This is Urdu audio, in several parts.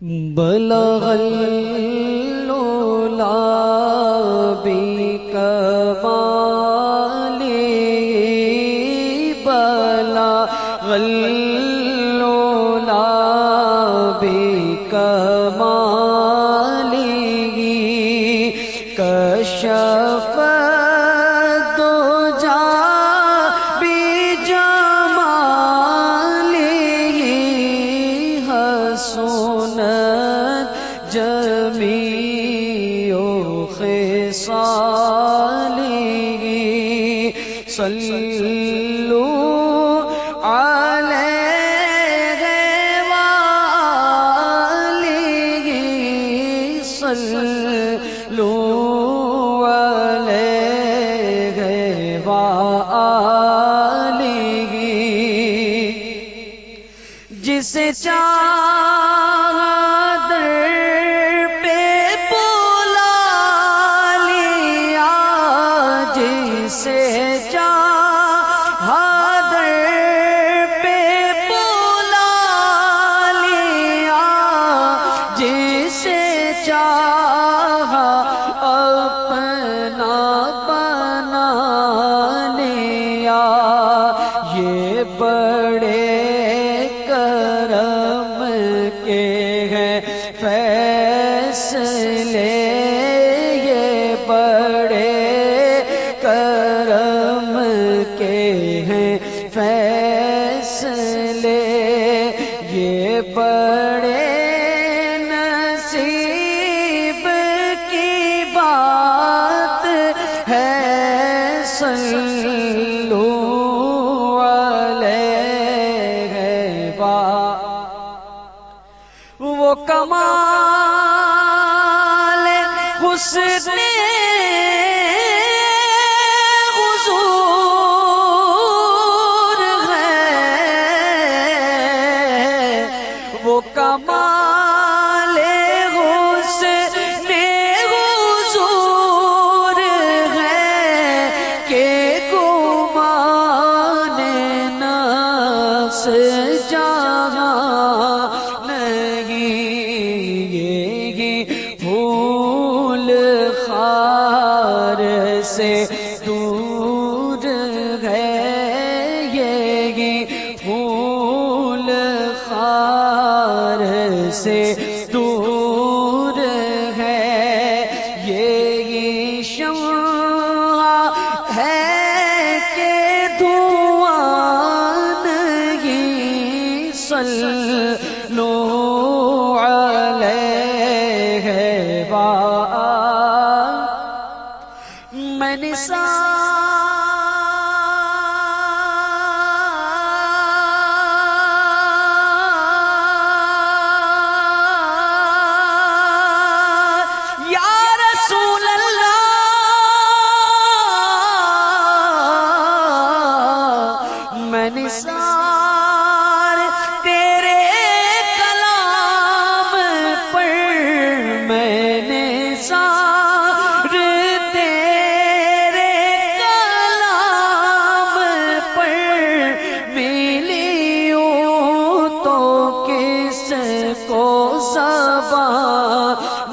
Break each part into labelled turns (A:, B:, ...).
A: بلغ العلا بکماله بلغ العلا بکماله کشف الدجى بجماله حسنت جميع خصاله صلوا عليه وآله صلوا عليه وآله جسے چاہا در پہ بلا لیا جسے چاہا در پہ بلا لیا جسے چاہا اپنا بنا لیا یہ بڑے کرم کے ہیں فیصلے یہ بڑے کرم کے ہیں فیصلے یہ بڑے نصیب کی بات ہے صلوا علیہ وہ کمال حسن حضور ہے وہ کمال حسن حضور ہے کہ گمان نفس جہاں سے دور ہے یہ پھول خار سے دور ہے یہ شمع ہے کہ دھواں نہیں صلوا علیہ میں نے یا رسول اللہ میں نے تیرے کلام پر میں نے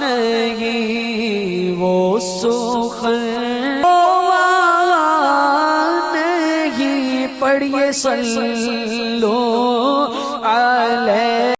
A: نہیں وہ سخن نہیں پڑھیے صلو